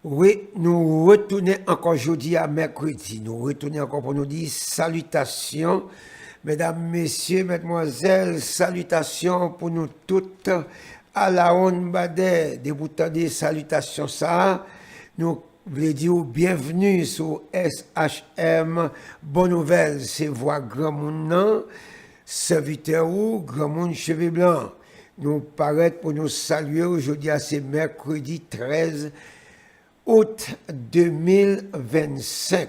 Oui, nous retournons encore jeudi à mercredi. Nous retournons encore pour nous dire salutations, mesdames, messieurs, mesdemoiselles, salutations pour nous toutes à la Honbade. Des boutons des salutations, ça. Nous voulons dire bienvenue sur SHM. Bonne nouvelle, c'est voix grand monde, serviteur ou grand monde cheveux blancs. Nous paraît pour nous saluer aujourd'hui à ce mercredi 13 août 2025,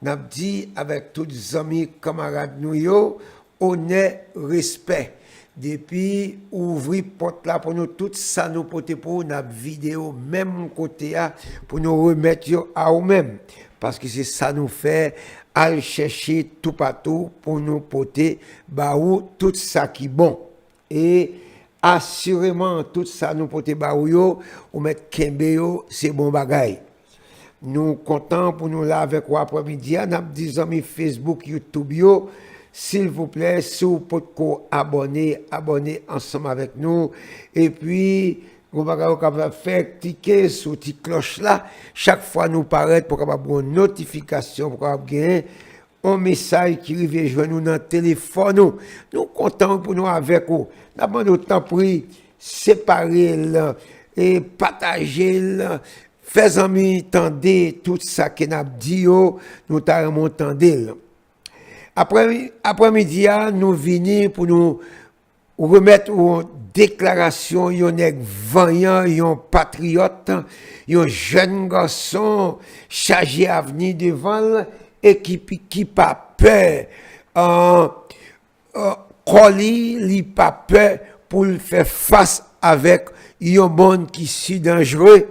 n'a dit avec tous les amis, camarades nous, honnête, respect. Depuis ouvrir porte là pour nous, tout ça nous porter pour une vidéo, même côté pour nous remettre à nous-mêmes. Parce que c'est ça nous fait aller chercher tout partout pour nous porter tout ça qui est bon. Et assurément, tout ça nous porter ou mettre kembe c'est bon bagay. Nous comptons pour nous là avec vous après-midi, nous avons des amis Facebook, YouTube, s'il vous plaît, si vous pouvez abonner ensemble avec nous. Et puis, vous pouvez faire cliquer sur la petite cloche là, chaque fois nous paraît pour avoir une notification, pour avoir un message qui arrive joindre nous dans le téléphone. Nous comptons pour nous avec vous. Nous avons autant pris, séparer et partager, faire amis, tendez tout ça que nous avons dit, nous avons entendu. Après-midi, nous venons pour nous remettre une déclaration, un vaillant, un patriote, un jeune garçon chargé à venir devant et qui pas peur, il pas peur pour faire face avec un monde qui est dangereux,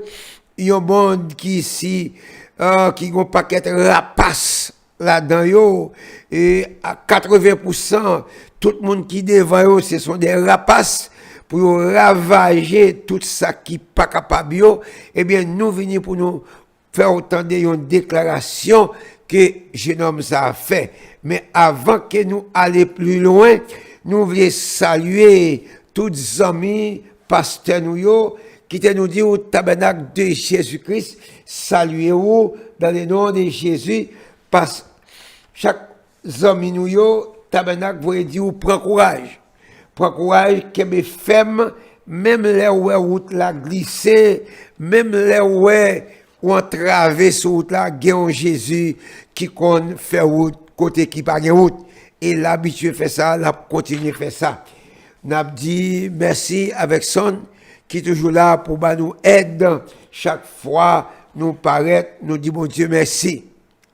un monde qui a un paquet de rapaces là-dedans, et à 80%, tout le monde qui devant eux, ce sont des rapaces pour ravager tout ça qui n'est pas capable. Eh bien, nous venons pour nous faire autant une déclaration que jeune homme ça a fait. Mais avant que nous allions plus loin, nous voulons saluer tous les amis, pasteurs nous, qui nous dit au tabernacle de Jésus-Christ, saluez-vous dans le nom de Jésus, parce que chaque homme nous, tabernacle, vous dire, prends courage. Prends courage, que mes femmes, même les routes la glissée, même les ou entravé sur route là, gagne Jésus qui compte faire route, côté qui pas de route. Et l'habitué fait ça, l'a continué faire ça. N'a dit merci avec son qui est toujours là pour nous aider. Chaque fois, nous paraît, nous dit bon Dieu merci.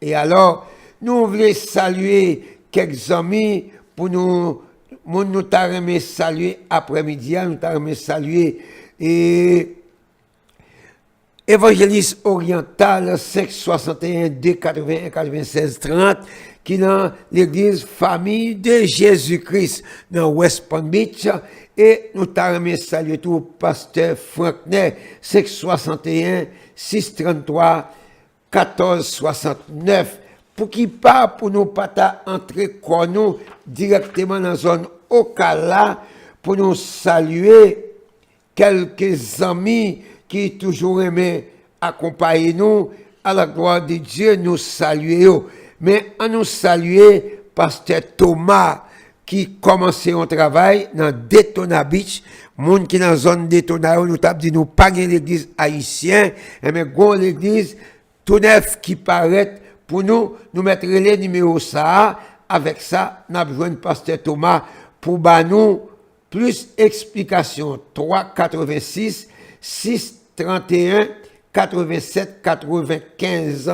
Et alors, nous voulons saluer quelques amis pour nous t'arrêter saluer après-midi, nous t'arrêter saluer et évangéliste oriental 561 2 81 96 30 qui est dans l'église famille de Jésus-Christ dans West Palm Beach et nous t'arrêter saluer tout pasteur Frankner 561 633 1469 pour qui pas pour nous pas entrer quoi nous directement dans la zone Ocala pour nous saluer quelques amis qui toujours aimé accompagner nous à la gloire de Dieu, nous saluer. Mais à nous saluer, pasteur Thomas, qui commençait un travail dans Daytona Beach, monde qui dans la zone Daytona, nous avons dit nous pas l'église haïtienne, mais gon l'église tout neuf qui paraît pour nous mettre les numéros ça, avec ça, nous avons besoin de pasteur Thomas pour nous plus explications 386 631 87 95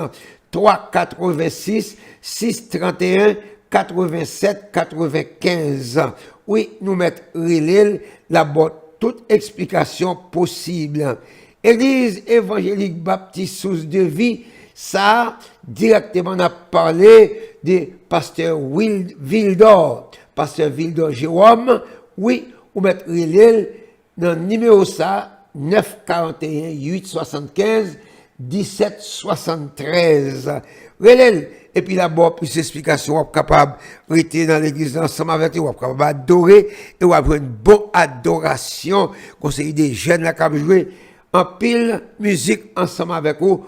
386 631 87 95. Oui, nous mettons relais là-bas toute explication possible. Église évangélique baptiste source de vie, ça directement on a parlé de pasteur Wildor, pasteur Wildor Jérôme. Oui, vous mettez relais dans le numéro ça 941 875 1773. Relève. Et puis là-bas, plus d'explications, on est capable de rester dans l'église ensemble avec vous, on est capable d'adorer, et on va avoir une bonne adoration. Conseiller des jeunes là qui jouer en pile musique ensemble avec vous.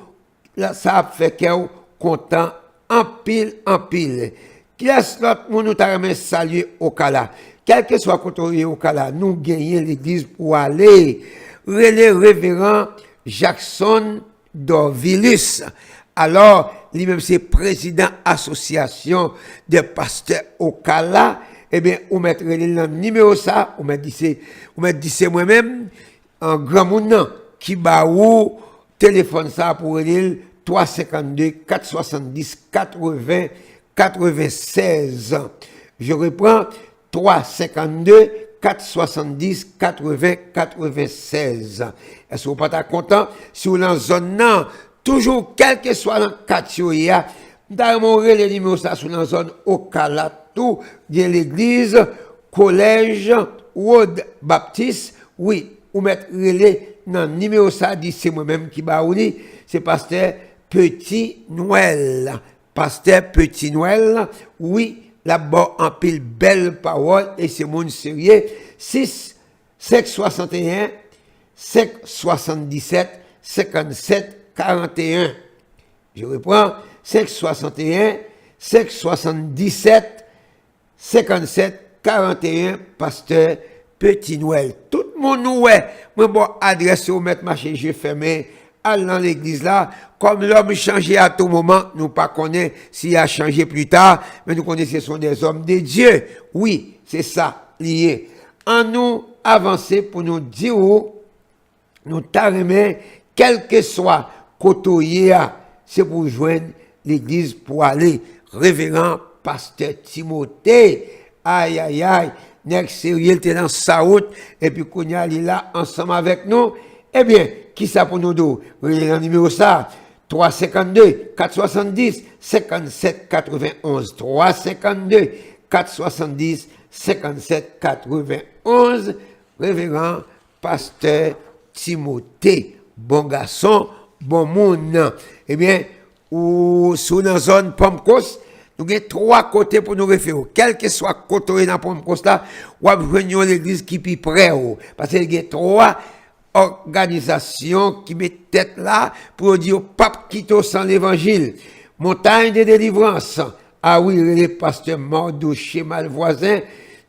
Là, ça a fait qu'elle content en pile. Qui est-ce l'autre nous t'a salué au Kala? Quel que soit côté au Kala, nous gagnons l'église pour aller. Le révérend Jackson Dorvilus. Alors, lui-même, c'est président association des pasteurs au Kala. Eh bien, on met le numéro ça, on met dit c'est moi-même, un grand monde qui ba ou téléphone ça pour le 352 470 80 96. Je reprends 352 470 80 96. Est-ce que vous pas content si vous dans zone non, toujours quel que soit le quartier, dans le numéro ça sur la zone au Kala tout bien l'église collège Ward Baptiste, oui, ou mettre relais dans le numéro ça dit c'est moi-même qui baouli, c'est pasteur Petit Noël. Pasteur Petit Noël, oui, là-bas en pile belle parole et c'est mon sérieux 6 561 577 57 41. Je reprends 561 577 57 41 pasteur Petit Noël. Tout le monde nous est, moi bon adresse au maître marché je fermé aller dans l'église là, comme l'homme changeait à tout moment, nous pas connaît s'il a changé plus tard, mais nous connaissons ce sont des hommes de Dieu. Oui, c'est ça lié. En nous avancer pour nous dire où nous t'arrimer, quel que soit côté, c'est pour joindre l'église pour aller. Révérend pasteur Timothée, aïe aïe aïe, next sérieux était dans sa route, et puis qu'on y a là ensemble avec nous, eh bien, qui ça pour nous deux? Le numéro ça, 352 470 57 91. 352 470 57 91. Révérend pasteur Timothée. Bon garçon, bon monde. Eh bien, ou sous la zone Pomcos, nous avons 3 côtés pour nous référer. Quel que soit côté dans Pomcos là, ou venir l'église qui est près. Parce qu'il y a 3 organisation qui met tête là pour dire pape quitte sans l'évangile. Montagne de délivrance. Ah oui, les pasteurs Mordouché Malvoisin,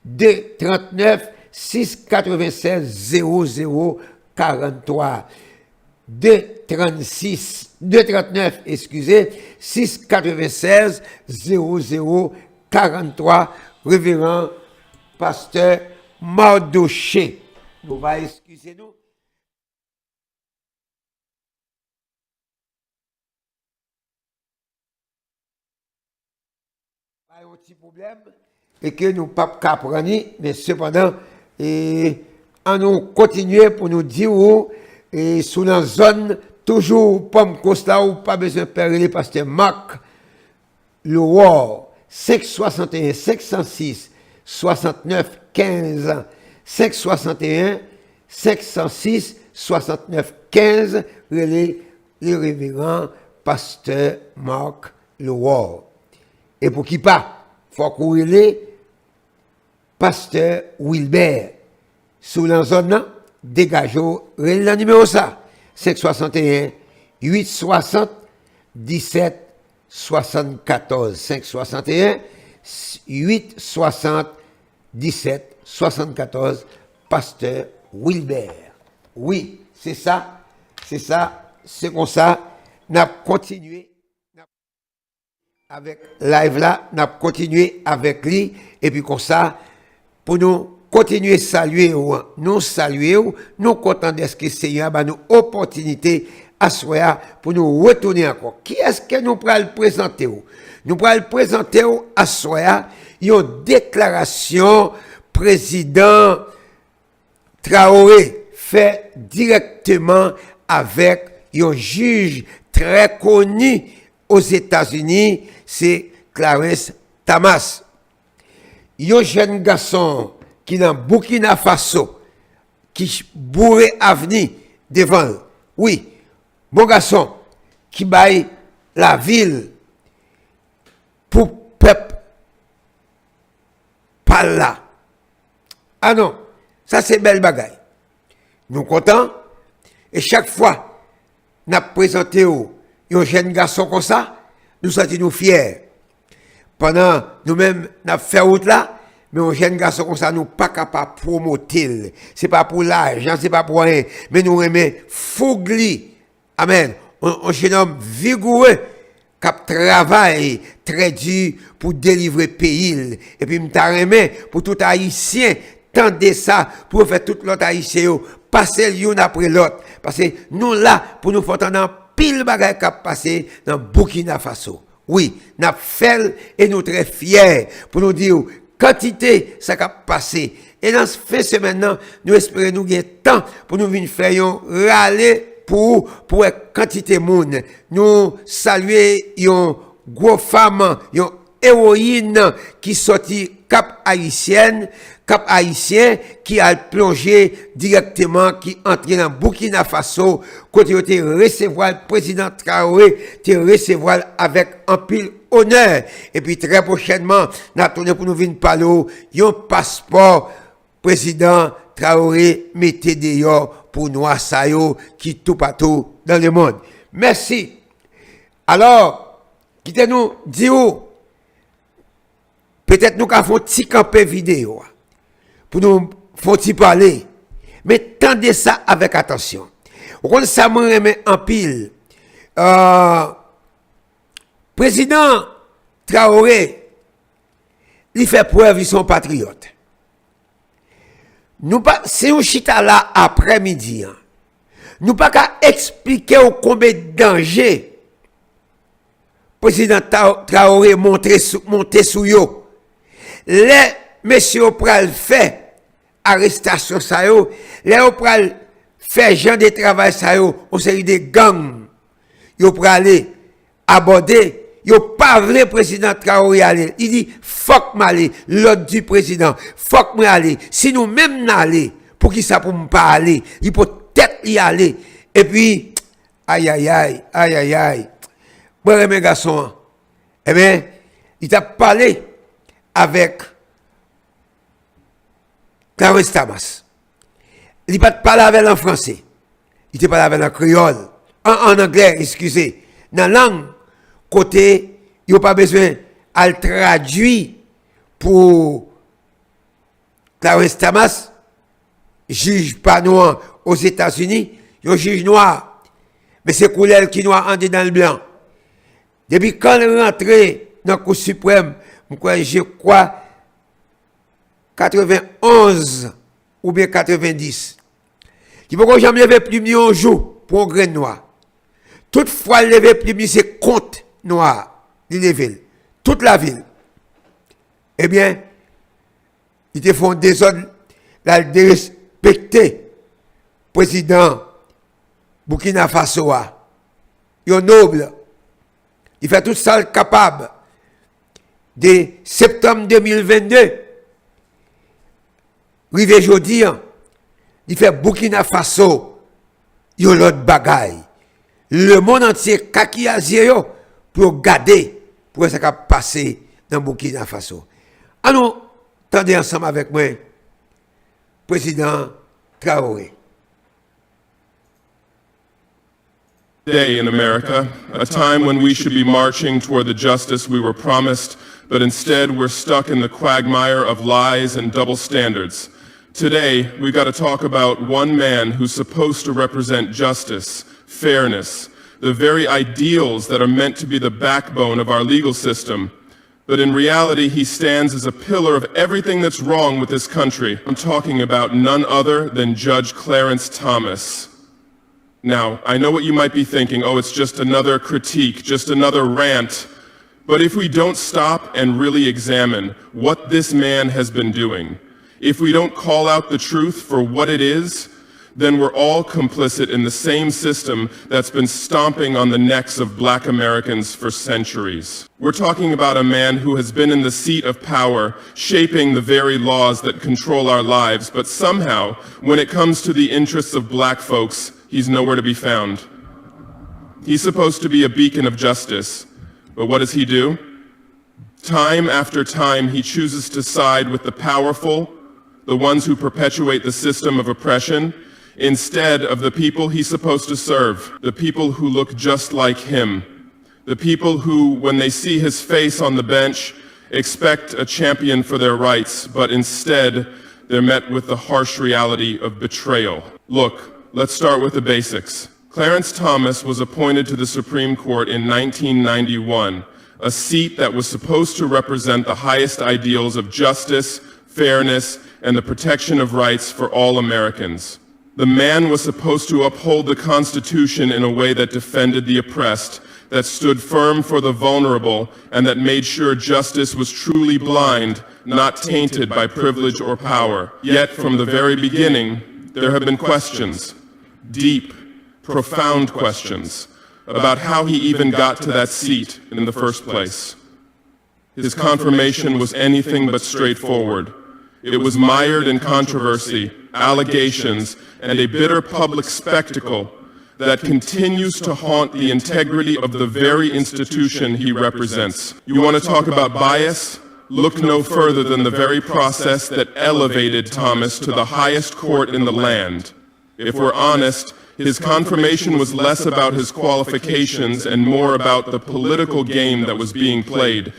239 696 00 43. 239, excusez, 696 00 43. Révérend pasteur Mordouché. Nous va excuser nous. Un petit problème et que nous pas comprendre, mais cependant on nous continuer pour nous dire où et sous la zone toujours pomme costa ou pas besoin de perdre les pasteur Marc le War 561 506 69 15 561 506 69 15 le révérend pasteur Marc le War. Et pour qui pas, faut courir les pasteur Wilbert. Sous la zone, dégageons le numéro ça. 561 860 17 74. 561 860 17 74. Pasteur Wilbert. Oui, c'est ça, c'est comme ça. N'a continué. Avec live là, n'a continué avec lui, et puis comme ça, pour nous continuer à saluer, nous contents de ce que le Seigneur a nous opportunité à soi pour nous retourner encore. Qui est-ce que nous pourrons le présenter? Nous pourrons le présenter à soi, une déclaration président Traoe fait directement avec un juge très connu aux États-Unis, c'est Clarence Thamas. Un jeune garçon qui est dans Burkina Faso, qui bourré avenir devant. Oui, bon garçon, qui baille la ville pour peuple par là. Ah non, ça c'est belle bagaille. Nous contents. Et chaque fois, nous présentons un jeune garçon comme ça, nous sentons fiers. Pendant nous-mêmes, nous avons fait route là, mais un jeune garçon comme ça, nous ne sommes pas capables de promouvoir. Ce n'est pas pour l'argent, ce n'est pas pour rien, mais nous aimons fougli. Amen. Un jeune homme vigoureux qui travaille très dur pour délivrer le pays. Et puis, nous aimons pour tout Haïtien, tendez ça pour faire tout l'autre Haïtien, passer l'un après l'autre. Parce que nous là, pour nous faire entendre pile bagaille qui a passé dans Burkina Faso. Oui, nous fait et nous très fiers pour nous dire quantité ça a passé. Et dans ce fait semaine, nous espérons nous gagner temps pour nous venir faire un râler pour quantité de monde. Nous saluer une grosse femme, une héroïne qui sortit Cap Haïtien qui a plongé directement, qui entré dans Burkina Faso, côté de recevoir le président Traoe, te recevoir avec un pile honneur. Et puis très prochainement, nous attendons pour nous venir parler, un passeport président Traoré mettez dehors pour nous qui tout partout dans le monde. Merci. Alors, quittez-nous, dis-nous, peut-être nous avons un petit campé vidéo pour nous faire parler. Mais tendez ça avec attention. On ça me remet en pile. Président Traoré, il fait preuve, ils sont patriotes. Nous pas, c'est un chita là après-midi. Hein. Nous pas qu'à expliquer au combien de danger président Traoré monter sous yo. Les messieurs pral fait arrestation ça yo, les pral fait gens de travail ça yo, on série de gangs. Yo pral aller aborder, yo pas vrai président Traoré aller. Il dit fuck m'aller, l'ordre du président, fuck moi aller. Si nous même n'aller, pour qui ça pour me pas aller, il peut peut-être y aller. Et puis aïe aïe aïe aïe aïe aïe. Bon mes garçons, eh bien, il t'a parlé avec Clarence Thamas. Il n'a pas parlé avec en français. Il t'a parlé avec en créole. En anglais, excusez. Dans la langue, côté, il n'y a pas besoin de traduire pour Clarence Thamas, juge pas noir aux États-Unis, il y a un juge noir. Mais c'est couleur qui noir en dans le blanc. Depuis quand il est rentré dans la Cour suprême, je crois, 91 ou bien 90. Il ne faut jamais lever plus de un jour pour un grain noir. Toutefois, lever plus de c'est compte noir. Il lever toute la ville. Eh bien, il te font des ordres, là, de respecter président Burkina Faso. Il est noble. Il fait tout ça capable. De septembre 2022, rive jeudi, il fait Burkina Faso, il y a l'autre bagaille. Le monde entier, kaki azie yo, pour garder, pour ce qui a passé dans Burkina Faso. Alors, tendez ensemble avec moi, président Traoré. Day in America, a time when we should be marching toward the justice we were promised, but instead we're stuck in the quagmire of lies and double standards. Today, we got to talk about one man who's supposed to represent justice, fairness, the very ideals that are meant to be the backbone of our legal system. But in reality, he stands as a pillar of everything that's wrong with this country. I'm talking about none other than Judge Clarence Thamas. Now, I know what you might be thinking, oh, it's just another critique, just another rant. But if we don't stop and really examine what this man has been doing, if we don't call out the truth for what it is, then we're all complicit in the same system that's been stomping on the necks of black Americans for centuries. We're talking about a man who has been in the seat of power, shaping the very laws that control our lives, but somehow, when it comes to the interests of black folks, he's nowhere to be found. He's supposed to be a beacon of justice, but what does he do? Time after time, he chooses to side with the powerful, the ones who perpetuate the system of oppression, instead of the people he's supposed to serve, the people who look just like him, the people who, when they see his face on the bench, expect a champion for their rights, but instead they're met with the harsh reality of betrayal. Look, let's start with the basics. Clarence Thamas was appointed to the Supreme Court in 1991, a seat that was supposed to represent the highest ideals of justice, fairness, and the protection of rights for all Americans. The man was supposed to uphold the Constitution in a way that defended the oppressed, that stood firm for the vulnerable, and that made sure justice was truly blind, not tainted by privilege or power. Yet, from the very beginning, there have been questions, deep, profound questions, about how he even got to that seat in the first place. His confirmation was anything but straightforward. It was mired in controversy, allegations, and a bitter public spectacle that continues to haunt the integrity of the very institution he represents. You want to talk about bias? Look no further than the very process that elevated Thamas to the highest court in the land. If we're honest, his confirmation was less about his qualifications and more about the political game that was being played.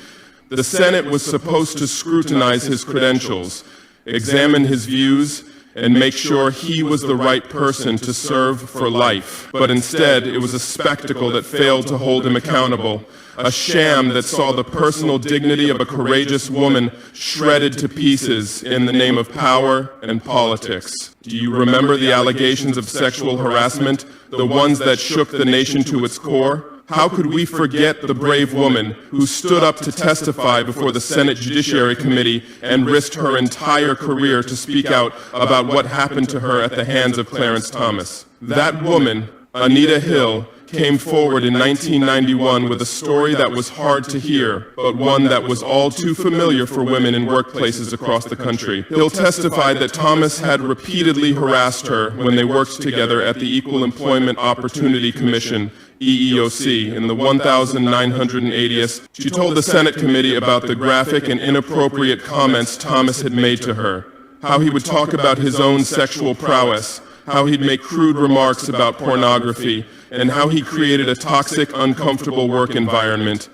The Senate was supposed to scrutinize his credentials, examine his views, and make sure he was the right person to serve for life. But instead, it was a spectacle that failed to hold him accountable, a sham that saw the personal dignity of a courageous woman shredded to pieces in the name of power and politics. Do you remember the allegations of sexual harassment, the ones that shook the nation to its core? How could we forget the brave woman who stood up to testify before the Senate Judiciary Committee and risked her entire career to speak out about what happened to her at the hands of Clarence Thamas? That woman, Anita Hill, came forward in 1991 with a story that was hard to hear, but one that was all too familiar for women in workplaces across the country. Hill testified that Thamas had repeatedly harassed her when they worked together at the Equal Employment Opportunity Commission, EEOC, in the 1980th. She told the Senate committee about the graphic and inappropriate comments Thamas had made to her, how he would talk about his own sexual prowess, how he'd make crude remarks about pornography, and how he created a toxic, uncomfortable work environment.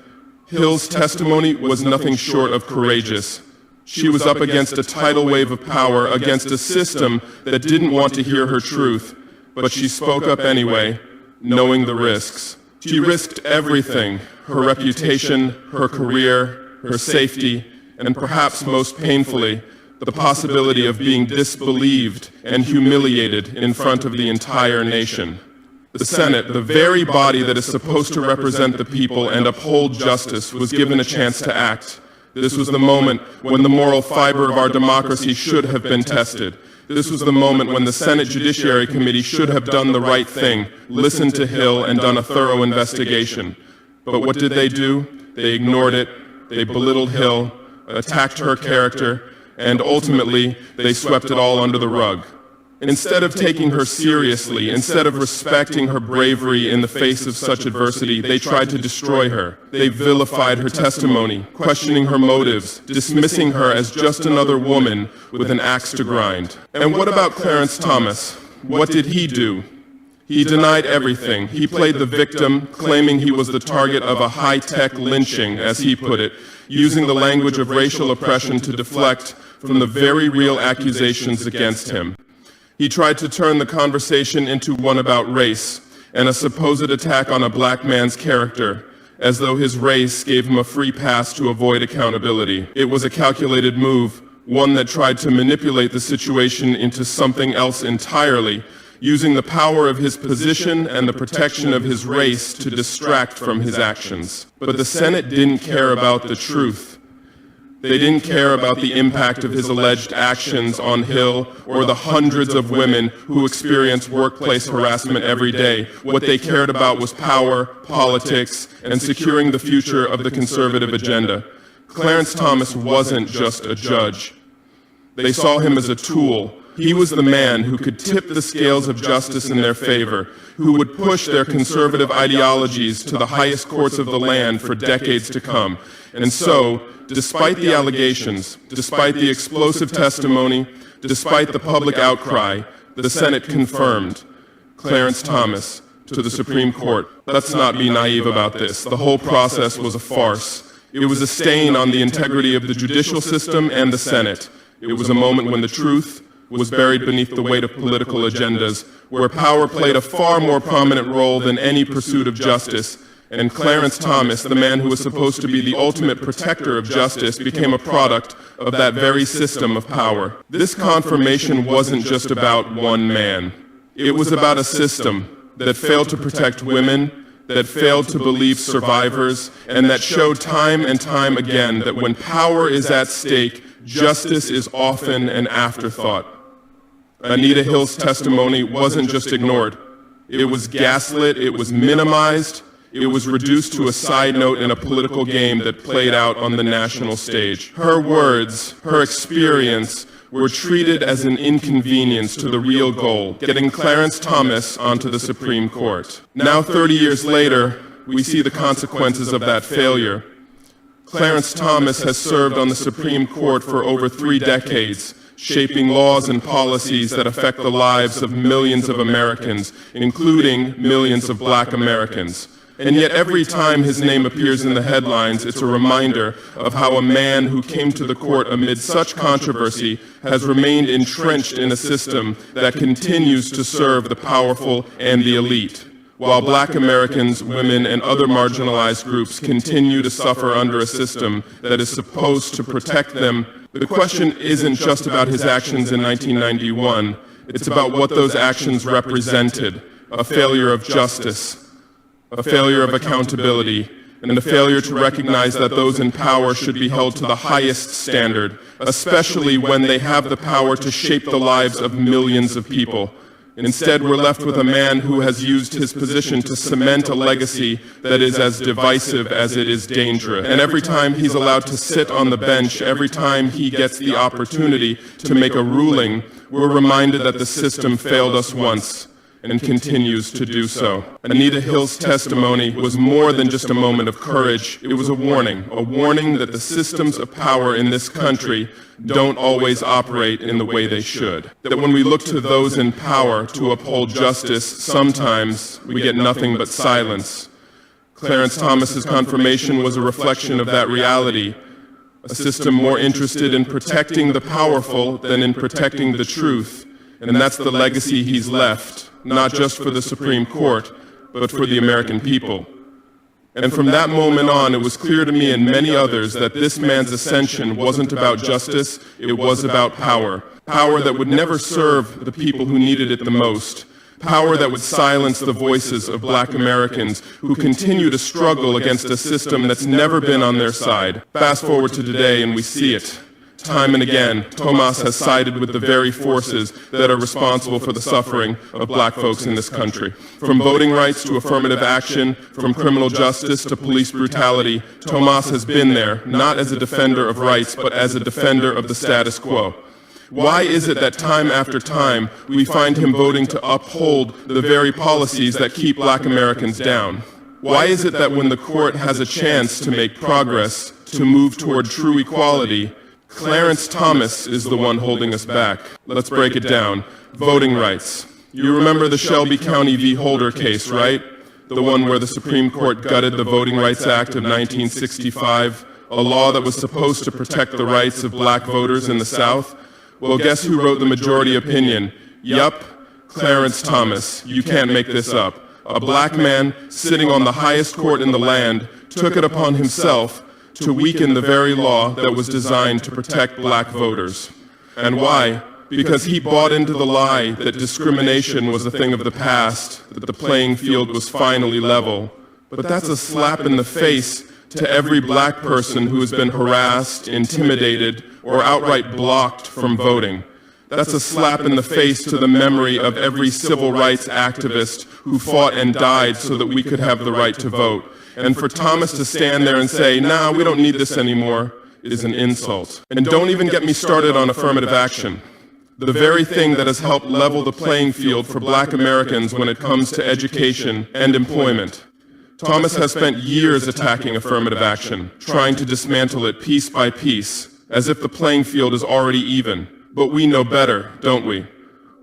Hill's testimony was nothing short of courageous. She was up against a tidal wave of power, against a system that didn't want to hear her truth, but she spoke up anyway, knowing the risks. She risked everything, her reputation, her career, her safety, and perhaps most painfully, the possibility of being disbelieved and humiliated in front of the entire nation. The Senate, the very body that is supposed to represent the people and uphold justice, was given a chance to act. This was the moment when the moral fiber of our democracy should have been tested. This was the moment when the Senate Judiciary Committee should have done the right thing, listened to Hill, and done a thorough investigation. But what did they do? They ignored it, they belittled Hill, attacked her character, and ultimately, they swept it all under the rug. Instead of taking her seriously, instead of respecting her bravery in the face of such adversity, they tried to destroy her. They vilified her testimony, questioning her motives, dismissing her as just another woman with an axe to grind. And what about Clarence Thamas? What did he do? He denied everything. He played the victim, claiming he was the target of a high-tech lynching, as he put it, using the language of racial oppression to deflect from the very real accusations against him. He tried to turn the conversation into one about race and a supposed attack on a black man's character, as though his race gave him a free pass to avoid accountability. It was a calculated move, one that tried to manipulate the situation into something else entirely, using the power of his position and the protection of his race to distract from his actions. But the Senate didn't care about the truth. They didn't care about the impact of his alleged actions on Hill or the hundreds of women who experience workplace harassment every day. What they cared about was power, politics, and securing the future of the conservative agenda. Clarence Thamas wasn't just a judge. They saw him as a tool. He was the man who could tip the scales of justice in their favor, who would push their conservative ideologies to the highest courts of the land for decades to come. And so, despite the allegations, despite the explosive testimony, despite the public outcry, the Senate confirmed Clarence Thomas to the Supreme Court. Let's not be naive about this. The whole process was a farce. It was a stain on the integrity of the judicial system and the Senate. It was a moment when the truth was buried beneath the weight of political agendas, where power played a far more prominent role than any pursuit of justice. And Clarence Thomas, the man who was supposed to be the ultimate protector of justice, became a product of that very system of power. This confirmation wasn't just about one man. It was about a system that failed to protect women, that failed to believe survivors, and that showed time and time again that when power is at stake, justice is often an afterthought. Anita Hill's testimony wasn't just ignored. It was gaslit, it was minimized, it was reduced to a side note in a political game that played out on the national stage. Her words, her experience, were treated as an inconvenience to the real goal, getting Clarence Thomas onto the Supreme Court. Now, 30 years later, we see the consequences of that failure. Clarence Thomas has served on the Supreme Court for over 3 decades, shaping laws and policies that affect the lives of millions of Americans, including millions of Black Americans. And yet every time his name appears in the headlines, it's a reminder of how a man who came to the court amid such controversy has remained entrenched in a system that continues to serve the powerful and the elite, while Black Americans, women, and other marginalized groups continue to suffer under a system that is supposed to protect them. The question isn't just about his actions in 1991, it's about what those actions represented: a failure of justice, a failure of accountability, and a failure to recognize that those in power should be held to the highest standard, especially when they have the power to shape the lives of millions of people. Instead, we're left with a man who has used his position to cement a legacy that is as divisive as it is dangerous. And every time he's allowed to sit on the bench, every time he gets the opportunity to make a ruling, we're reminded that the system failed us once and continues to do so. Anita Hill's testimony was more than just a moment of courage. It was a warning that the systems of power in this country don't always operate in the way they should. That when we look to those in power to uphold justice, sometimes we get nothing but silence. Clarence Thomas's confirmation was a reflection of that reality, a system more interested in protecting the powerful than in protecting the truth. And that's the legacy he's left, not just for the Supreme Court, but for the American people. And from that moment on, it was clear to me and many others that this man's ascension wasn't about justice, it was about power. Power that would never serve the people who needed it the most. Power that would silence the voices of Black Americans who continue to struggle against a system that's never been on their side. Fast forward to today and we see it. Time and again, Thamas has sided with the very forces that are responsible for the suffering of Black folks in this country. From voting rights to affirmative action, from criminal justice to police brutality, Thamas has been there, not as a defender of rights, but as a defender of the status quo. Why is it that time after time we find him voting to uphold the very policies that keep Black Americans down? Why is it that when the court has a chance to make progress, to move toward true equality, Clarence Thomas is the one holding us back? Let's break it down. Voting rights. You remember the Shelby County v. Holder case, right? The one where the Supreme Court gutted the Voting Rights Act of 1965, a law that was supposed to protect the rights of Black voters in the South. Well, guess who wrote the majority opinion? Yup, Clarence Thomas. You can't make this up. A Black man sitting on the highest court in the land took it upon himself to weaken the very law that was designed to protect Black voters. And why? Because he bought into the lie that discrimination was a thing of the past, that the playing field was finally level. But that's a slap in the face to every Black person who has been harassed, intimidated, or outright blocked from voting. That's a slap in the face to the memory of every civil rights activist who fought and died so that we could have the right to vote. And for Thomas to stand there and say, "Nah, we don't need this anymore," is an insult. And don't even get me started on affirmative action, the very thing that has helped level the playing field for Black Americans when it comes to education and employment. Thomas has spent years attacking affirmative action, trying to dismantle it piece by piece, as if the playing field is already even. But we know better, don't we?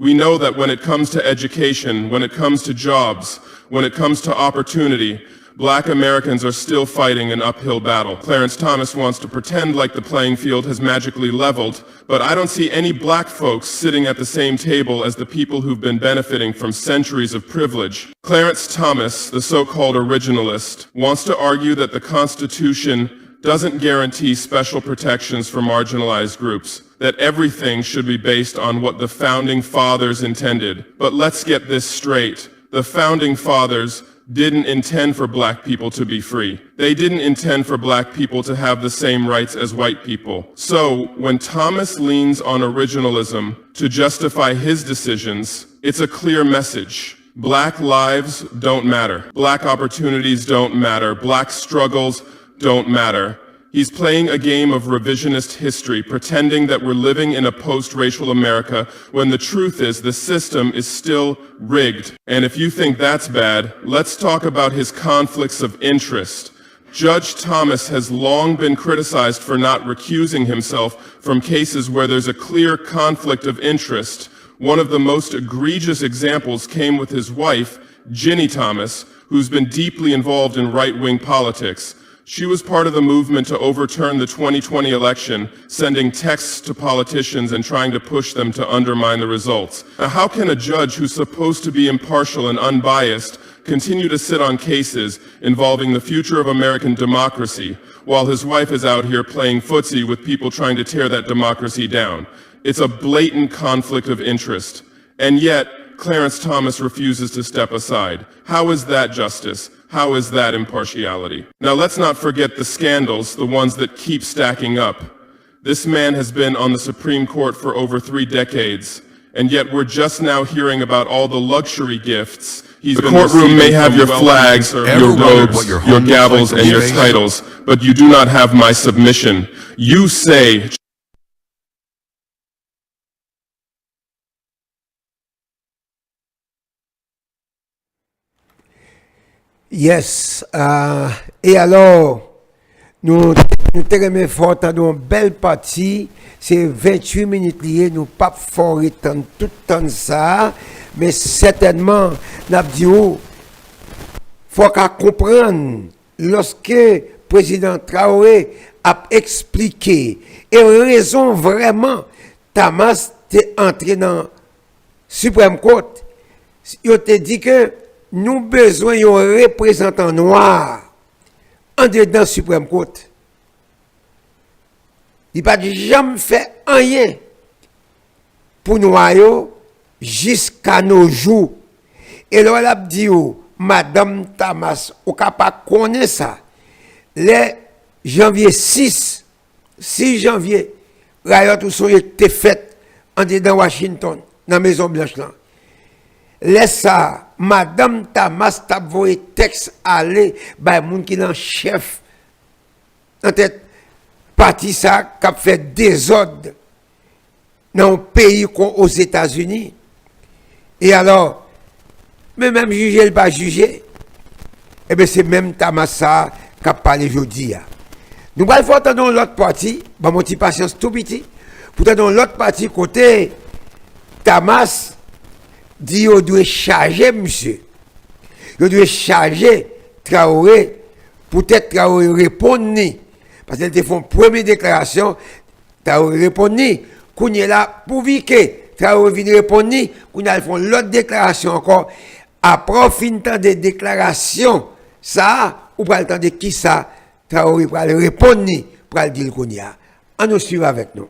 We know that when it comes to education, when it comes to jobs, when it comes to opportunity, Black Americans are still fighting an uphill battle. Clarence Thamas wants to pretend like the playing field has magically leveled, but I don't see any black folks sitting at the same table as the people who've been benefiting from centuries of privilege. Clarence Thamas, the so-called originalist, wants to argue that the Constitution doesn't guarantee special protections for marginalized groups, that everything should be based on what the Founding Fathers intended. But let's get this straight. The Founding Fathers didn't intend for black people to be free. They didn't intend for black people to have the same rights as white people. So when Thamas leans on originalism to justify his decisions, it's a clear message. Black lives don't matter. Black opportunities don't matter. Black struggles don't matter. He's playing a game of revisionist history, pretending that we're living in a post-racial America when the truth is the system is still rigged. And if you think that's bad, let's talk about his conflicts of interest. Judge Thamas has long been criticized for not recusing himself from cases where there's a clear conflict of interest. One of the most egregious examples came with his wife, Ginny Thamas, who's been deeply involved in right-wing politics. She was part of the movement to overturn the 2020 election, sending texts to politicians and trying to push them to undermine the results. Now, how can a judge who's supposed to be impartial and unbiased continue to sit on cases involving the future of American democracy while his wife is out here playing footsie with people trying to tear that democracy down? It's a blatant conflict of interest. And yet, Clarence Thamas refuses to step aside. How is that justice? How is that impartiality? Now let's not forget the scandals, the ones that keep stacking up. This man has been on the Supreme Court for over 3 decades, and yet we're just now hearing about all the luxury gifts he's been receiving. The courtroom may have your flags, your robes, your gavels, and your titles, but you do not have my submission. You say Yes, et alors, nous te fort dans une belle partie, c'est 28 minutes liées, nous pas fort étendre tout le temps ça, mais certainement, n'a dit faut qu'à comprendre, lorsque le président Traoe a expliqué, et raison vraiment, Thamas t'est entré dans Supreme Court, il te dit que nous besoin d'un représentant noir en dedans Supreme Court. Il n'a pas jamais fait rien pour nous jusqu'à nos jours. Et là, il a dit, Madame Thamas, vous n'avez pas connaître ça. Le janvier 6 janvier, riot ou son été fait en dedans Washington, dans la Maison Blanche. Laisse ça, Madame Thamas t'a voyé texte aller, bah, moun qui est chef, en tête, parti ça, qui a fait désordre dans un pays comme aux États-Unis. Et alors, mais même juger, il pas juger, et bien c'est même Thamas ça qui a parlé aujourd'hui. Nous allons faire dans l'autre partie, bah, mon petit patience tout petit, pour dans l'autre partie, côté Thamas, dit qu'on doit charger, monsieur. On doit charger Traoe, peut-être Traoe répondre. Parce qu'elle te fait une première déclaration, Traoe répondre. Qu'on est là, pour que Traoe vienne répondre, qu'on a fait l'autre déclaration encore. Après, fin temps de déclaration, ça, ou pas le temps de qui ça, Traoe va répondre, pour le dire qu'on y a. On nous suit avec nous.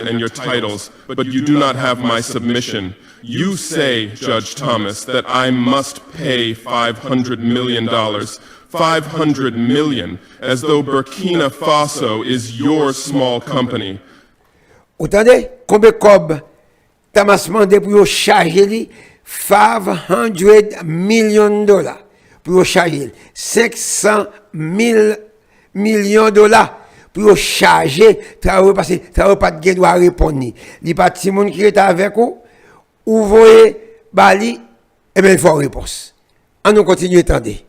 And your titles, but you do not have my submission. You say, Judge Thamas, that I must pay $500 million, $500 million, as though Burkina Faso is your small company. Vous entendez? Combien de cob Thamas demandé pour charger $500 million pour charger 500 millions dollars. Pour charger Traoe parce que Traoe pas de droit répondre. Il pas de monde qui est avec vous, ou voyez bali et bien il faut réponse. On nous continue attendez.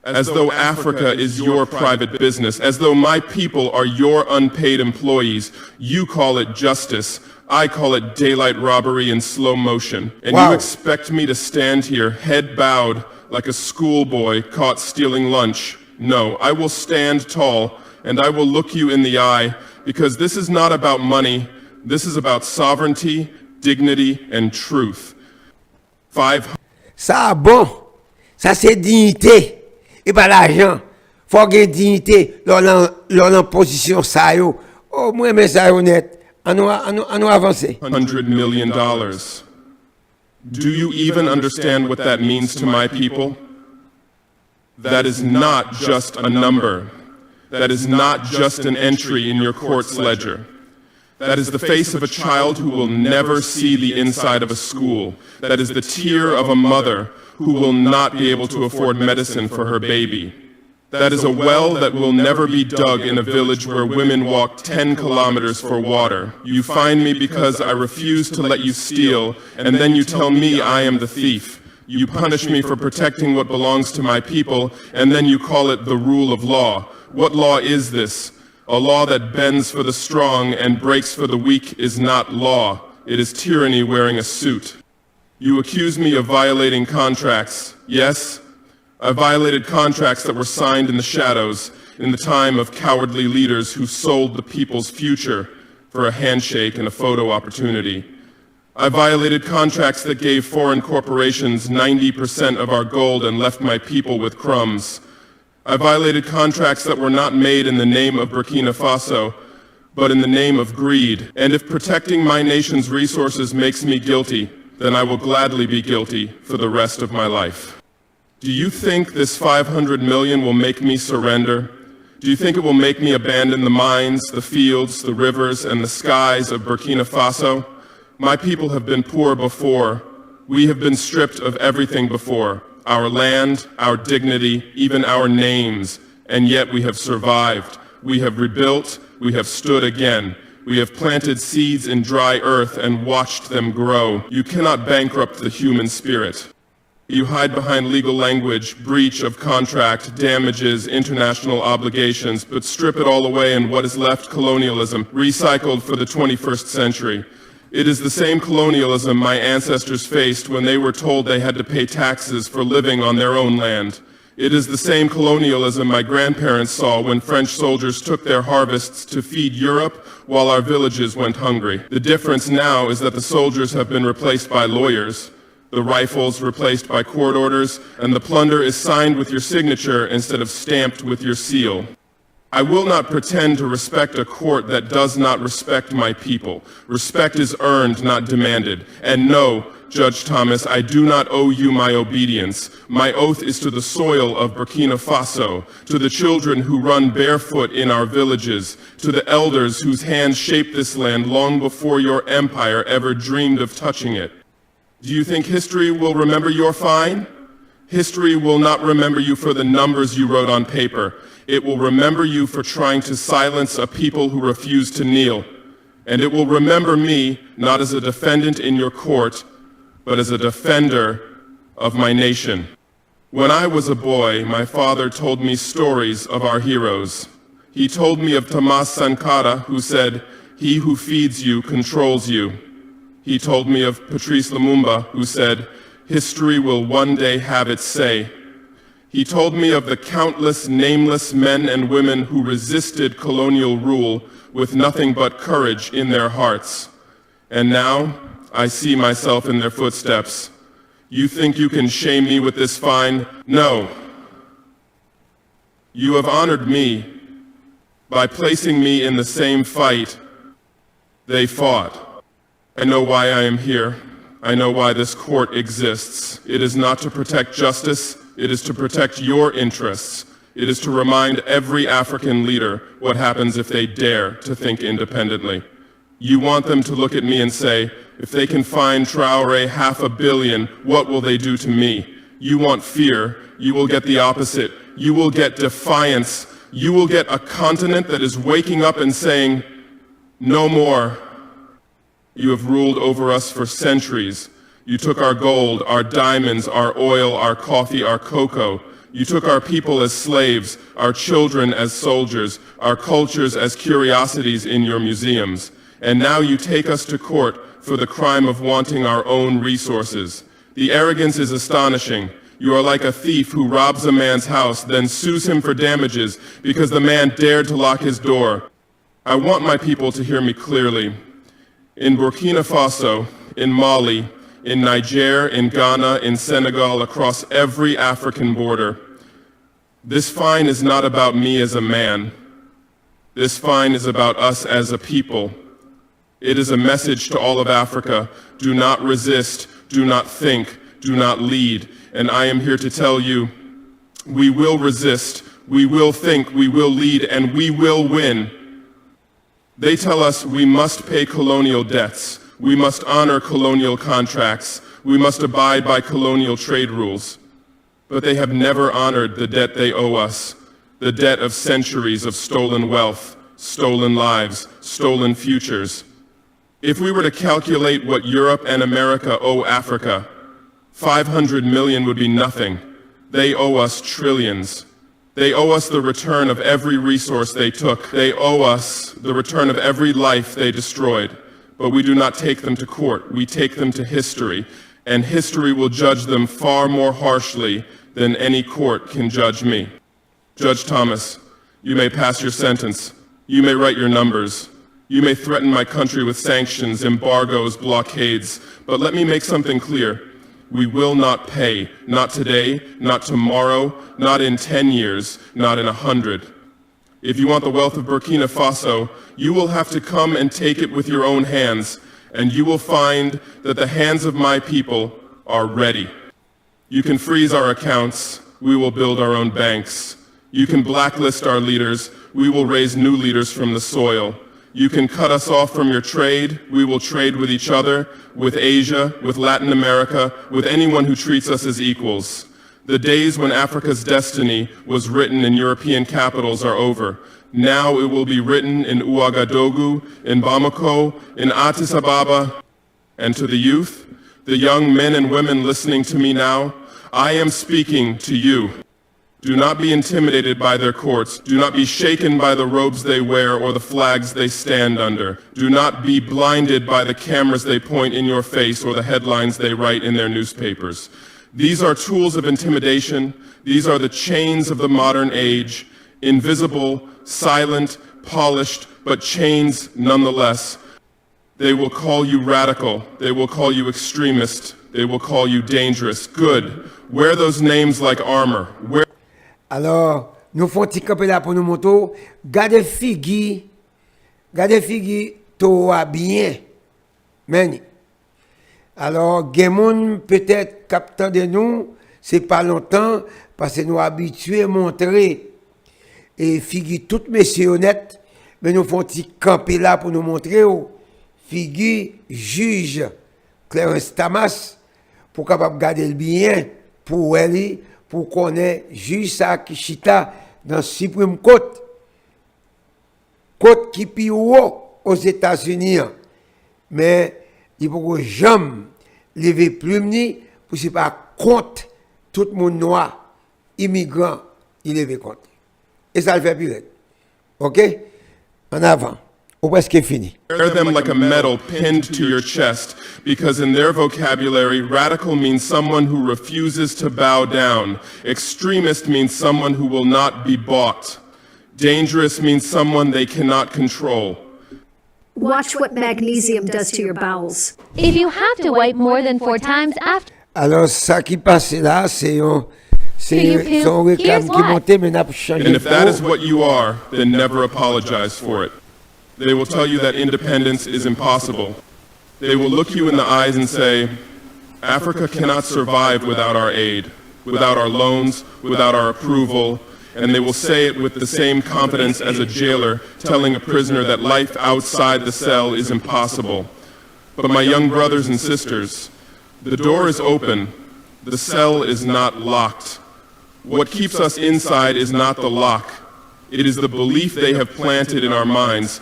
As though Africa is your private business, as though my people are your unpaid employees. You call it justice. I call it daylight robbery in slow motion. And Wow. you expect me to stand here, head bowed, like a schoolboy caught stealing lunch. No, I will stand tall, and I will look you in the eye, because this is not about money. This is about sovereignty, dignity, and truth. 500 Ça bon, ça c'est dignité. Et pas l'argent. Faut gagner dignité dans la position ça yo. Oh moi mais ça honnête. On nous avancer. million. Do you even understand what that means to my people? That is not just a number. That is not just an entry in your court's ledger. That is the face of a child who will never see the inside of a school. That is the tear of a mother who will not be able to afford medicine for her baby. That is a well that will never be dug in a village where women walk 10 kilometers for water. You find me because I refuse to let you steal, and then you tell me I am the thief. You punish me for protecting what belongs to my people, and then you call it the rule of law. What law is this? A law that bends for the strong and breaks for the weak is not law. It is tyranny wearing a suit. You accuse me of violating contracts. Yes, I violated contracts that were signed in the shadows in the time of cowardly leaders who sold the people's future for a handshake and a photo opportunity. I violated contracts that gave foreign corporations 90% of our gold and left my people with crumbs. I violated contracts that were not made in the name of Burkina Faso, but in the name of greed. And if protecting my nation's resources makes me guilty, then I will gladly be guilty for the rest of my life. Do you think this 500 million will make me surrender? Do you think it will make me abandon the mines, the fields, the rivers, and the skies of Burkina Faso? My people have been poor before. We have been stripped of everything before. Our land, our dignity, even our names, and yet we have survived. We have rebuilt, we have stood again. We have planted seeds in dry earth and watched them grow. You cannot bankrupt the human spirit. You hide behind legal language, breach of contract, damages, international obligations, but strip it all away and what is left colonialism, recycled for the 21st century. It is the same colonialism my ancestors faced when they were told they had to pay taxes for living on their own land. It is the same colonialism my grandparents saw when French soldiers took their harvests to feed Europe while our villages went hungry. The difference now is that the soldiers have been replaced by lawyers, the rifles replaced by court orders, and the plunder is signed with your signature instead of stamped with your seal. I will not pretend to respect a court that does not respect my people. Respect is earned, not demanded. And no, Judge Thamas, I do not owe you my obedience. My oath is to the soil of Burkina Faso, to the children who run barefoot in our villages, to the elders whose hands shaped this land long before your empire ever dreamed of touching it. Do you think history will remember your fine? History will not remember you for the numbers you wrote on paper. It will remember you for trying to silence a people who refuse to kneel. And it will remember me not as a defendant in your court, but as a defender of my nation. When I was a boy, my father told me stories of our heroes. He told me of Thamas Sankara, who said, "He who feeds you controls you." He told me of Patrice Lumumba, who said, "History will one day have its say." He told me of the countless nameless men and women who resisted colonial rule with nothing but courage in their hearts. And now, I see myself in their footsteps. You think you can shame me with this fine? No. You have honored me by placing me in the same fight they fought. I know why I am here. I know why this court exists. It is not to protect justice. It is to protect your interests. It is to remind every African leader what happens if they dare to think independently. You want them to look at me and say, if they can find Traoe $500 million, what will they do to me? You want fear. You will get the opposite. You will get defiance. You will get a continent that is waking up and saying, no more. You have ruled over us for centuries. You took our gold, our diamonds, our oil, our coffee, our cocoa. You took our people as slaves, our children as soldiers, our cultures as curiosities in your museums. And now you take us to court for the crime of wanting our own resources. The arrogance is astonishing. You are like a thief who robs a man's house, then sues him for damages because the man dared to lock his door. I want my people to hear me clearly. In Burkina Faso, in Mali, in Niger, in Ghana, in Senegal, across every African border, this fine is not about me as a man. This fine is about us as a people. It is a message to all of Africa. Do not resist, do not think, do not lead. And I am here to tell you, we will resist, we will think, we will lead, and we will win. They tell us we must pay colonial debts. We must honor colonial contracts. We must abide by colonial trade rules. But they have never honored the debt they owe us, the debt of centuries of stolen wealth, stolen lives, stolen futures. If we were to calculate what Europe and America owe Africa, 500 million would be nothing. They owe us trillions. They owe us the return of every resource they took. They owe us the return of every life they destroyed. But we do not take them to court. We take them to history, and history will judge them far more harshly than any court can judge me. Judge Thamas, you may pass your sentence. You may write your numbers. You may threaten my country with sanctions, embargoes, blockades. But let me make something clear. We will not pay, not today, not tomorrow, not in 10 years, not in 100. If you want the wealth of Burkina Faso, you will have to come and take it with your own hands, and you will find that the hands of my people are ready. You can freeze our accounts, we will build our own banks. You can blacklist our leaders, we will raise new leaders from the soil. You can cut us off from your trade, we will trade with each other, with Asia, with Latin America, with anyone who treats us as equals. The days when Africa's destiny was written in European capitals are over. Now it will be written in Ouagadougou, in Bamako, in Addis Ababa. And to the youth, the young men and women listening to me now, I am speaking to you. Do not be intimidated by their courts. Do not be shaken by the robes they wear or the flags they stand under. Do not be blinded by the cameras they point in your face or the headlines they write in their newspapers. These are tools of intimidation. These are the chains of the modern age, invisible, silent, polished, but chains nonetheless. They will call you radical. They will call you extremist. They will call you dangerous. Good. Wear those names like armor. Alors, nous faisons un petit camp là pour nous montrer. Gardez figi toi bien. Meni. Alors, gen peut-être captant de nous, c'est pas longtemps, parce que nous habitués à montrer. Et figi tout messieurs honnêtes, mais nous faisons un petit camp là pour nous montrer. Figi juge Clarence Thamas, pour capable garder le bien, pour elle, pour connaître juge ça qui chita dans Supreme Court qui plus haut aux États-Unis, mais il faut que jamais lever plume pour c'est pas contre tout le monde noir immigrant il lever compte et ça le fait plus. OK, en avant. Presque fini. Wear them like a medal pinned to your chest, because in their vocabulary, radical means someone who refuses to bow down. Extremist means someone who will not be bought. Dangerous means someone they cannot control. Watch what magnesium does to your bowels. If you have to wipe more than 4 times after... Alors, ça qui passe là, c'est son réclame qui monte, mais n'a pas changé. And if that is what you are, then never apologize for it. They will tell you that independence is impossible. They will look you in the eyes and say, Africa cannot survive without our aid, without our loans, without our approval, and they will say it with the same confidence as a jailer telling a prisoner that life outside the cell is impossible. But my young brothers and sisters, the door is open, the cell is not locked. What keeps us inside is not the lock. It is the belief they have planted in our minds.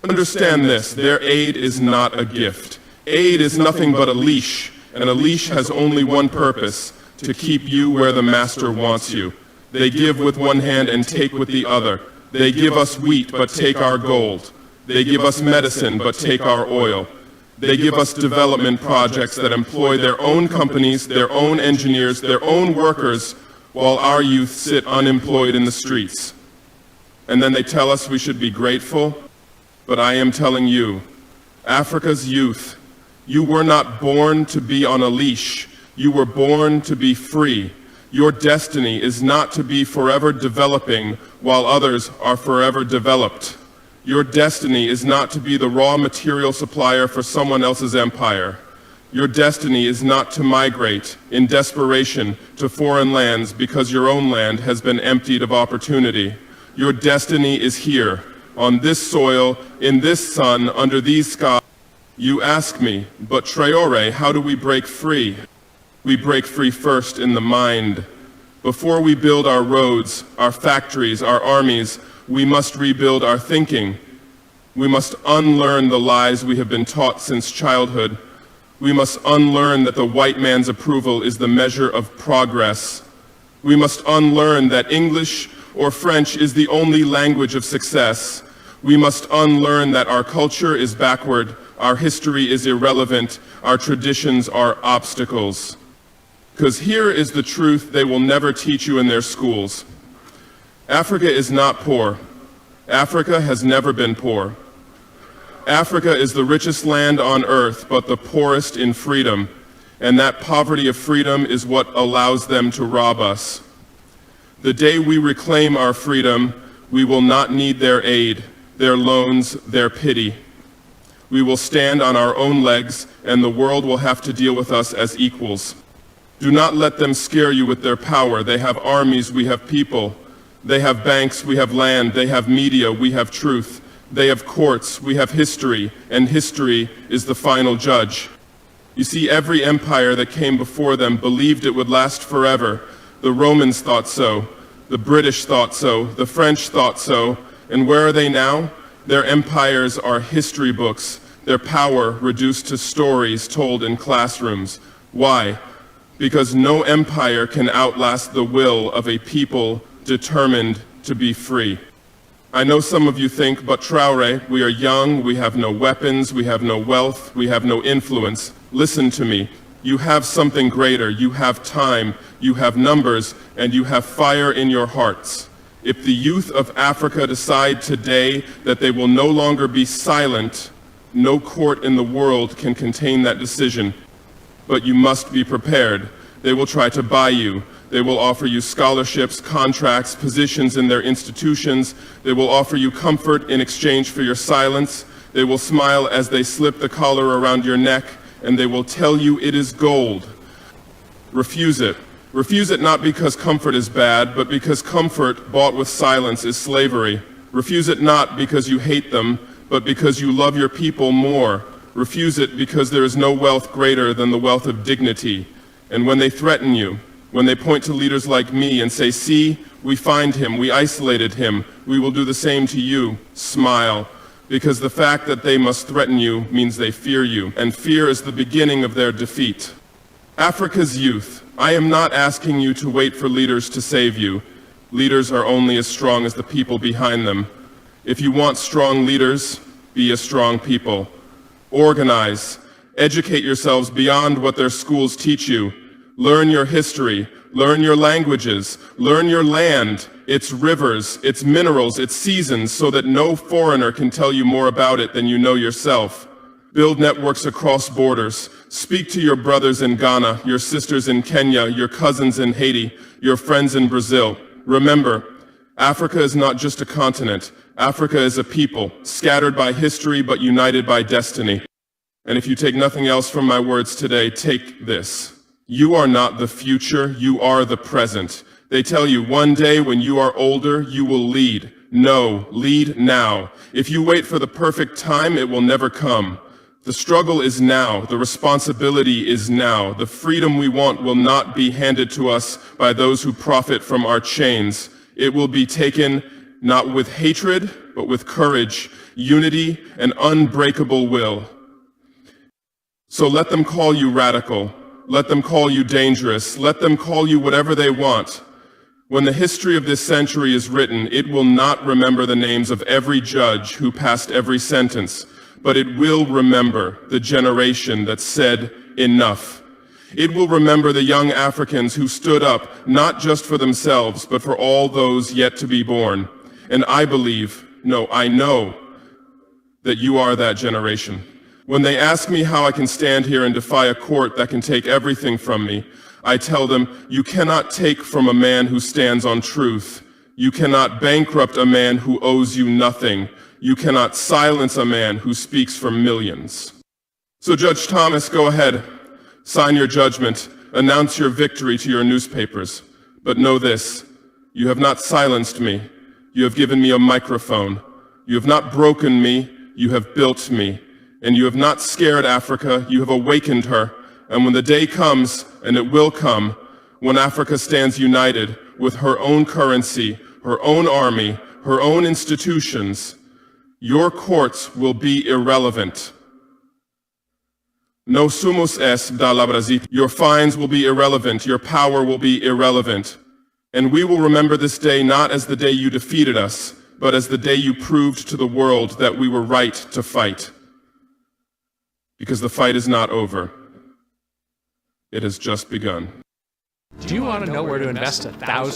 Understand this, their aid is not a gift. Aid is nothing but a leash, and a leash has only one purpose, to keep you where the master wants you. They give with one hand and take with the other. They give us wheat, but take our gold. They give us medicine, but take our oil. They give us development projects that employ their own companies, their own engineers, their own workers, while our youth sit unemployed in the streets. And then they tell us we should be grateful, but I am telling you, Africa's youth, you were not born to be on a leash. You were born to be free. Your destiny is not to be forever developing while others are forever developed. Your destiny is not to be the raw material supplier for someone else's empire. Your destiny is not to migrate in desperation to foreign lands because your own land has been emptied of opportunity. Your destiny is here, on this soil, in this sun, under these skies. You ask me, but Traoe, how do we break free? We break free first in the mind. Before we build our roads, our factories, our armies, we must rebuild our thinking. We must unlearn the lies we have been taught since childhood. We must unlearn that the white man's approval is the measure of progress. We must unlearn that English or French is the only language of success. We must unlearn that our culture is backward, our history is irrelevant, our traditions are obstacles. Because here is the truth they will never teach you in their schools. Africa is not poor. Africa has never been poor. Africa is the richest land on earth, but the poorest in freedom. And that poverty of freedom is what allows them to rob us. The day we reclaim our freedom, we will not need their aid, their loans, their pity. We will stand on our own legs, and the world will have to deal with us as equals. Do not let them scare you with their power. They have armies, we have people. They have banks, we have land. They have media, we have truth. They have courts, we have history, and history is the final judge. You see, every empire that came before them believed it would last forever. The Romans thought so, the British thought so, the French thought so, and where are they now? Their empires are history books, their power reduced to stories told in classrooms. Why? Because no empire can outlast the will of a people determined to be free. I know some of you think, but Traoe, we are young, we have no weapons, we have no wealth, we have no influence. Listen to me. You have something greater. You have time, you have numbers, and you have fire in your hearts. If the youth of Africa decide today that they will no longer be silent, no court in the world can contain that decision. But you must be prepared. They will try to buy you. They will offer you scholarships, contracts, positions in their institutions. They will offer you comfort in exchange for your silence. They will smile as they slip the collar around your neck, and they will tell you it is gold. Refuse it. Refuse it not because comfort is bad, but because comfort bought with silence is slavery. Refuse it not because you hate them, but because you love your people more. Refuse it because there is no wealth greater than the wealth of dignity. And when they threaten you, when they point to leaders like me and say, see, we find him, we isolated him, we will do the same to you, smile. Because the fact that they must threaten you means they fear you, and fear is the beginning of their defeat. Africa's youth, I am not asking you to wait for leaders to save you. Leaders are only as strong as the people behind them. If you want strong leaders, be a strong people. Organize. Educate yourselves beyond what their schools teach you. Learn your history. Learn your languages. Learn your land, its rivers, its minerals, its seasons, so that no foreigner can tell you more about it than you know yourself. Build networks across borders. Speak to your brothers in Ghana, your sisters in Kenya, your cousins in Haiti, your friends in Brazil. Remember, Africa is not just a continent. Africa is a people, scattered by history but united by destiny. And if you take nothing else from my words today, take this. You are not the future, you are the present. They tell you one day when you are older, you will lead. No, lead now. If you wait for the perfect time, it will never come. The struggle is now. The responsibility is now. The freedom we want will not be handed to us by those who profit from our chains. It will be taken not with hatred, but with courage, unity, and unbreakable will. So let them call you radical. Let them call you dangerous. Let them call you whatever they want. When the history of this century is written, it will not remember the names of every judge who passed every sentence, but it will remember the generation that said enough. It will remember the young Africans who stood up, not just for themselves, but for all those yet to be born. And I believe, no, I know, that you are that generation. When they ask me how I can stand here and defy a court that can take everything from me, I tell them, you cannot take from a man who stands on truth. You cannot bankrupt a man who owes you nothing. You cannot silence a man who speaks for millions. So Judge Thamas, go ahead. Sign your judgment, announce your victory to your newspapers. But know this, you have not silenced me. You have given me a microphone. You have not broken me, you have built me. And you have not scared Africa, you have awakened her. And when the day comes, and it will come, when Africa stands united with her own currency, her own army, her own institutions, your courts will be irrelevant. No sumus est da labrazit. Your fines will be irrelevant. Your power will be irrelevant. And we will remember this day not as the day you defeated us, but as the day you proved to the world that we were right to fight. Because the fight is not over. It has just begun. Do you want to know where to invest $1,000?